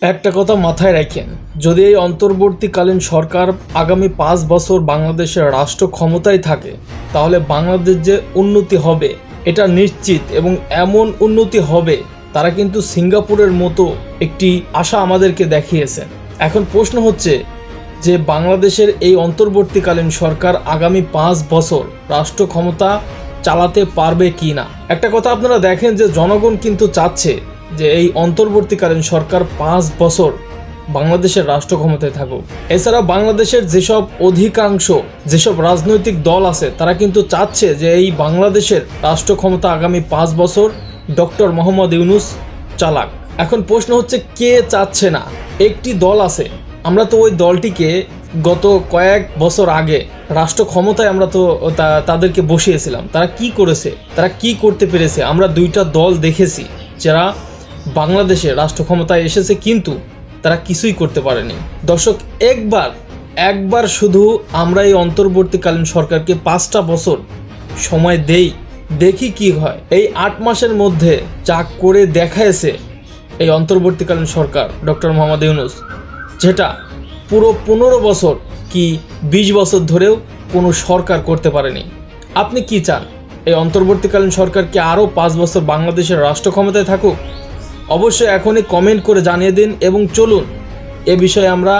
একটা কথা মাথায় রাখেন, যদি এই অন্তর্বর্তীকালীন সরকার আগামী 5 বছর বাংলাদেশের রাষ্ট্র ক্ষমতায় থাকে, তাহলে বাংলাদেশ যে উন্নতি হবে এটা নিশ্চিত, এবং এমন উন্নতি হবে তারা কিন্তু সিঙ্গাপুরের মতো একটি আশা আমাদেরকে দেখিয়েছেন। এখন প্রশ্ন হচ্ছে যে বাংলাদেশের এই অন্তর্বর্তীকালীন সরকার আগামী 5 বছর রাষ্ট্র ক্ষমতা চালাতে পারবে কি না। একটা কথা আপনারা দেখেন যে জনগণ কিন্তু চাচ্ছে যে এই অন্তর্বর্তীকালীন সরকার 5 বছর বাংলাদেশের রাষ্ট্র ক্ষমতায় থাকুক। এছাড়া বাংলাদেশের যেসব রাজনৈতিক দল আছে তারা কিন্তু চাচ্ছে যে এই বাংলাদেশের রাষ্ট্র ক্ষমতা আগামী 5 বছর ডক্টর মোহাম্মদ ইউনূস চালাক। এখন প্রশ্ন হচ্ছে কে চাচ্ছে না? একটি দল আছে, আমরা তো ওই দলটিকে গত কয়েক বছর আগে রাষ্ট্র ক্ষমতায় আমরা তো তাদেরকে বসিয়েছিলাম। তারা কি করেছে, তারা কি করতে পেরেছে? আমরা দুইটা দল দেখেছি যারা বাংলাদেশে রাষ্ট্র ক্ষমতায় এসেছে, কিন্তু তারা কিছুই করতে পারেনি। দর্শক, একবার শুধু আমরা এই অন্তর্বর্তীকালীন সরকারকে 5টা বছর সময় দেখি কি হয়। এই 8 মাসের মধ্যে যা করে দেখাইছে এই অন্তর্বর্তীকালীন সরকার ডক্টর মোহাম্মদ ইউনূস, যেটা পুরো 15 বছর কি 20 বছর ধরেও কোনো সরকার করতে পারেনি। আপনি কি চান? এই অন্তর্বর্তীকালীন সরকার কি আরও 5 বছর বাংলাদেশের রাষ্ট্র ক্ষমতায় থাকুক? অবশ্যই এখনই কমেন্ট করে জানিয়ে দিন, এবং চলুন এ বিষয়ে আমরা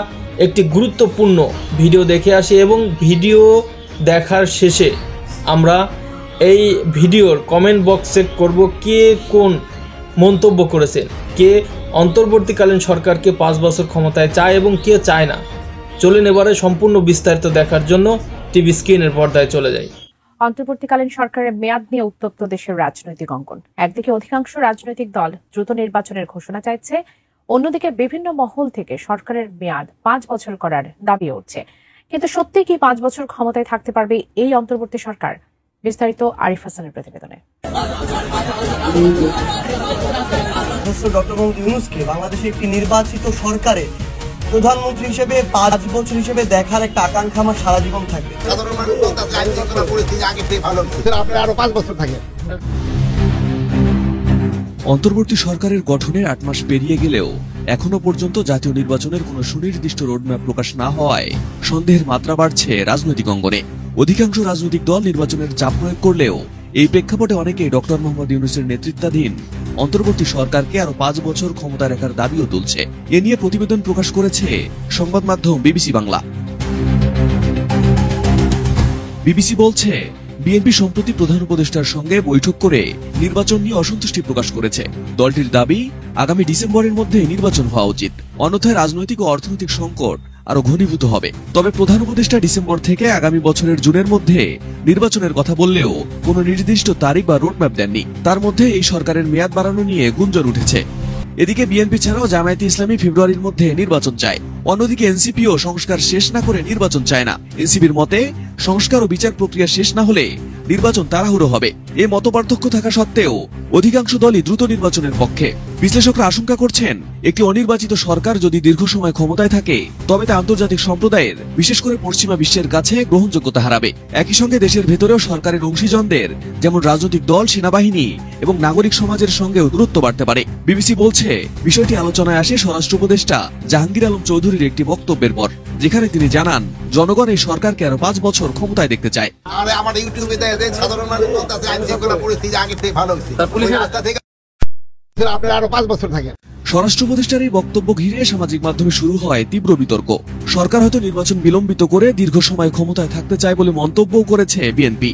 একটি গুরুত্বপূর্ণ ভিডিও দেখে আসি, এবং ভিডিও দেখার শেষে আমরা এই ভিডিওর কমেন্ট বক্স চেক করব কে কোন মন্তব্য করেছেন, কে অন্তর্বর্তীকালীন সরকারকে 5 বছর ক্ষমতায় চায় এবং কে চায় না। চলুন এবারে সম্পূর্ণ বিস্তারিত দেখার জন্য টিভি স্ক্রিনের পর্দায় চলে যাই। অন্তর্বর্তীকালীন সরকারের মেয়াদ নিয়ে উত্তপ্ত দেশের রাজনৈতিক অঙ্গন। একদিকে অধিকাংশ রাজনৈতিক দল দ্রুত নির্বাচনের ঘোষণা চাইছে, অন্যদিকে বিভিন্ন মহল থেকে সরকারের মেয়াদ 5 বছর করার দাবি উঠছে। কিন্তু সত্যি কি 5 বছর ক্ষমতায় থাকতে পারবে এই অন্তর্বর্তী সরকার? বিস্তারিত আরিফ হাসানের প্রতিবেদনে। ডক্টর মোহাম্মদ ইউনূসকে বাংলাদেশে একটি নির্বাচিত সরকারে প্রধানমন্ত্রী হিসেবে 5 বছর হিসেবে দেখার একটা আকাঙ্ক্ষা আমার সারা জীবন থাকবে। অন্তর্বর্তী সরকারের গঠনের 8 মাস পেরিয়ে গেলেও এখনো পর্যন্ত জাতীয় নির্বাচনের কোনো সুনির্দিষ্ট রোডম্যাপ প্রকাশ না হওয়ায় সন্দেহের মাত্রা বাড়ছে রাজনৈতিক অঙ্গনে। অধিকাংশ রাজনৈতিক দল নির্বাচনের চাপ প্রয়োগ করলেও এই প্রেক্ষাপটে অনেকেই ডক্টর মোহাম্মদ ইউনূসের নেতৃত্বাধীন অন্তর্বর্তী সরকারকে আরো 5 বছর ক্ষমতা রাখার দাবিও তুলছে। এ নিয়ে প্রতিবেদন প্রকাশ করেছে সংবাদ মাধ্যম বিবিসি বাংলা। বিবিসি বলছে, বিএনপি সম্প্রতি প্রধান উপদেষ্টার সঙ্গে বৈঠক করে নির্বাচন নিয়ে অসন্তুষ্টি প্রকাশ করেছে। দলটির দাবি, আগামী ডিসেম্বরের মধ্যে নির্বাচন হওয়া উচিত, অন্যথায় রাজনৈতিক ও অর্থনৈতিক সংকট আরো ঘনীভূত হবে। তবে প্রধান উপদেষ্টা ডিসেম্বর থেকে আগামী বছরের জুনের মধ্যে নির্বাচনের কথা বললেও কোনো নির্দিষ্ট তারিখ বা রোডম্যাপ দেননি। তার মধ্যে এই সরকারের মেয়াদ বাড়ানো নিয়ে গুঞ্জন উঠেছে। এদিকে বিএনপি ছাড়াও জামায়াতে ইসলামী ফেব্রুয়ারির মধ্যে নির্বাচন চায়। অন্যদিকে এনসিপিও সংস্কার শেষ না করে নির্বাচন চায় না। এনসিপির মতে, সংস্কার ও বিচার প্রক্রিয়া শেষ না হলে নির্বাচন তাড়াহুড়ো হবে। এ মতপার্থক্য থাকা সত্ত্বেও অধিকাংশ দলই দ্রুত নির্বাচনের পক্ষে। বিশ্লেষকরা আশঙ্কা করছেন, একটি অনির্বাচিত সরকার যদি দীর্ঘ সময় ক্ষমতায় থাকে তবে তা আন্তর্জাতিক সম্প্রদায়ের, বিশেষ করে পশ্চিমা বিশ্বের কাছে গ্রহণযোগ্যতা হারাবে। একই সঙ্গে দেশের ভেতরেও সরকারের অংশীজনদের, যেমন রাজনৈতিক দল, সেনাবাহিনী এবং নাগরিক সমাজের সঙ্গেও দূরত্ব বাড়তে পারে। বিবিসি বলছে, বিষয়টি আলোচনায় আসে স্বরাষ্ট্র উপদেষ্টা জাহাঙ্গীর আলম চৌধুরীর একটি বক্তব্যের পর, যেখানে তিনি জানান জনগণ এই সরকারকে আরো 5 বছর ক্ষমতায় দেখতে চায়। স্বরাষ্ট্র উপদেষ্টার এই বক্তব্য ঘিরে সামাজিক মাধ্যমে শুরু হয় তীব্র বিতর্ক। সরকার হয়তো নির্বাচন বিলম্বিত করে দীর্ঘ সময় ক্ষমতায় থাকতে চায় বলে মন্তব্য করেছে বিএনপি।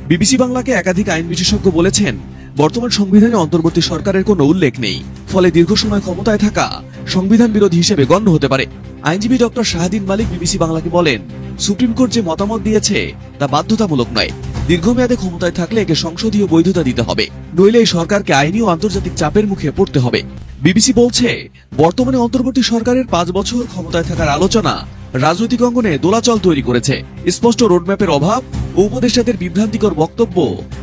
বিবিসি বাংলাকে একাধিক আইন বিশেষজ্ঞ বলেছেন, বর্তমান সংবিধানে অন্তর্বর্তী সরকারের কোনো উল্লেখ নেই, ফলে দীর্ঘ সময় ক্ষমতায় থাকা সংবিধান বিরোধী হিসেবে গণ্য হতে পারে। আইনজীবী ডক্টর শাহাদিন মালিক বিবিসি বাংলাকে বলেন, সুপ্রিম কোর্ট যে মতামত দিয়েছে তা বাধ্যতামূলক নয়। দীর্ঘমেয়াদে ক্ষমতায় থাকলে একে সংসদীয় বৈধতা দিতে হবে, নইলে এই সরকারকে আইনি ও আন্তর্জাতিক চাপের মুখে পড়তে হবে। বিবিসি বলছে, বর্তমানে অন্তর্বর্তী সরকারের 5 বছর ক্ষমতায় থাকার আলোচনা রাজনৈতিক অঙ্গনে দোলাচল তৈরি করেছে। স্পষ্ট রোডম্যাপের অভাব ও উপদেষ্টাদের বিভ্রান্তিকর বক্তব্য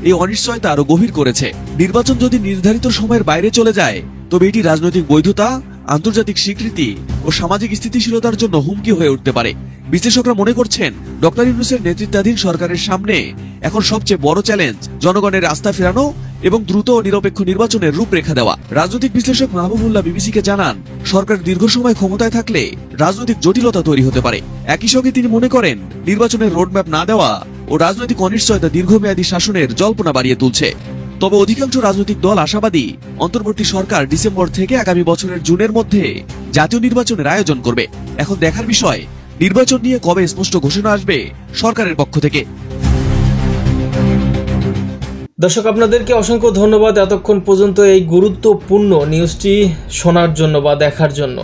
এই অনিশ্চয়তা আরো গভীর করেছে। নির্বাচন যদি নির্ধারিত সময়ের বাইরে চলে যায় তবে এটি রাজনৈতিক বৈধতা, আন্তর্জাতিক স্বীকৃতি ও সামাজিক স্থিতিশীলতার জন্য হুমকি হয়ে উঠতে পারে। বিশ্লেষকরা মনে করছেন ডক্টর ইউনূসের নেতৃত্বাধীন সরকারের সামনে এখন সবচেয়ে বড় চ্যালেঞ্জ জনগণের আস্থা ফেরানো এবং দ্রুত ও নিরপেক্ষ নির্বাচনের রূপরেখা দেওয়া। রাজনৈতিক বিশ্লেষক মাহবুবুল্লাহ বিবিসিকে জানান, সরকার দীর্ঘ সময় ক্ষমতায় থাকলে রাজনৈতিক জটিলতা তৈরি হতে পারে। একই সঙ্গে তিনি মনে করেন নির্বাচনের রোডম্যাপ না দেওয়া ও রাজনৈতিক অনিশ্চয়তা দীর্ঘমেয়াদী শাসনের জল্পনা বাড়িয়ে তুলছে। তবে অধিকাংশ রাজনৈতিক দল আশাবাদী অন্তর্বর্তী সরকার ডিসেম্বর থেকে আগামী বছরের জুনের মধ্যে জাতীয় নির্বাচনের আয়োজন করবে। এখন দেখার বিষয় নির্বাচন নিয়ে কবে স্পষ্ট ঘোষণা আসবে সরকারের পক্ষ থেকে। দর্শক, আপনাদেরকে অসংখ্য ধন্যবাদ এতক্ষণ পর্যন্ত এই গুরুত্বপূর্ণ নিউজটি শোনার জন্য বা দেখার জন্য।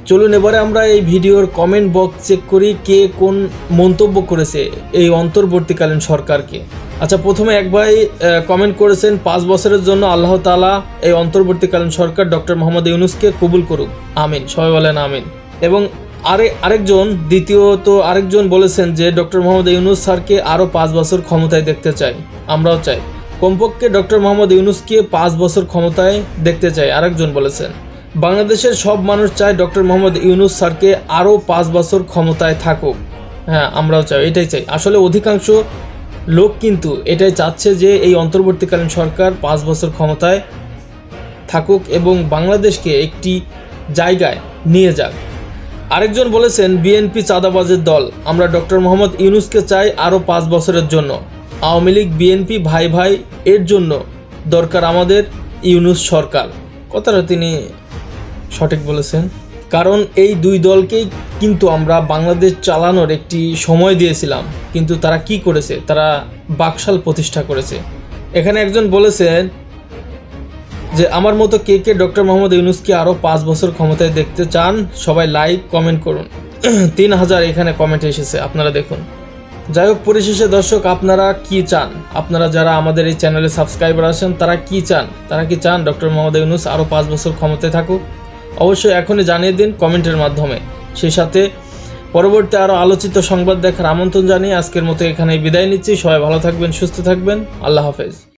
চলুন এবারে আমরা এই ভিডিওর কমেন্ট বক্স চেক করি কে কোন মন্তব্য করেছে এই অন্তর্বর্তীকালীন সরকারকে। আচ্ছা, প্রথমে এক ভাই কমেন্ট করেছেন 5 বছরের জন্য আল্লাহ তাআলা এই অন্তর্বর্তীকালীন সরকার ডক্টর মোহাম্মদ ইউনূসকে কবুল করুক, আমিন। সবাই বলেন আমিন। এবং আরেকজন বলেছেন যে ডক্টর মোহাম্মদ ইউনূস স্যারকে আরও 5 বছর ক্ষমতায় দেখতে চাই। আমরাও চাই, কমপক্ষে ডক্টর মোহাম্মদ ইউনূসকে 5 বছর ক্ষমতায় দেখতে চাই। আরেকজন বলেছেন বাংলাদেশের সব মানুষ চায় ডক্টর মোহাম্মদ ইউনূস স্যারকে আরও 5 বছর ক্ষমতায় থাকুক। হ্যাঁ, আমরাও চাই, এটাই চাই। আসলে অধিকাংশ লোক কিন্তু এটাই চাচ্ছে যে এই অন্তর্বর্তীকালীন সরকার 5 বছর ক্ষমতায় থাকুক এবং বাংলাদেশকে একটি জায়গায় নিয়ে যাক। আরেকজন বলেছেন বিএনপি চাঁদাবাজের দল, আমরা ডক্টর মোহাম্মদ ইউনূসকে চাই আরও 5 বছরের জন্য। আওয়ামী লীগ বিএনপি ভাই ভাই, এর জন্য দরকার আমাদের ইউনূস সরকার। কথাটা তিনি সঠিক বলেছেন, কারণ এই দুই দলকেই কিন্তু আমরা বাংলাদেশ চালানোর একটি সময় দিয়েছিলাম, কিন্তু তারা কি করেছে? তারা বাকশাল প্রতিষ্ঠা করেছে। এখানে একজন বলেছেন যে আমার মতো কে কে ডক্টর মোহাম্মদ ইউনূসকে আরও 5 বছর ক্ষমতায় দেখতে চান, সবাই লাইক কমেন্ট করুন। 3000 এখানে কমেন্ট এসেছে, আপনারা দেখুন। যাই হোক, পরিশেষে দর্শক, আপনারা কি চান? আপনারা যারা আমাদের এই চ্যানেলে সাবস্ক্রাইবার আছেন তারা কি চান? তারা কি চান ডক্টর মোহাম্মদ ইউনূস আরও 5 বছর ক্ষমতায় থাকুক? অবশ্যই এখনই জানিয়ে দিন কমেন্টের মাধ্যমে। সেই সাথে পরবর্তী আরও আলোচিত সংবাদ দেখার আমন্ত্রণ জানিয়ে আজকের মতো এখানেই বিদায় নিচ্ছি। সবাই ভালো থাকবেন, সুস্থ থাকবেন। আল্লাহ হাফেজ।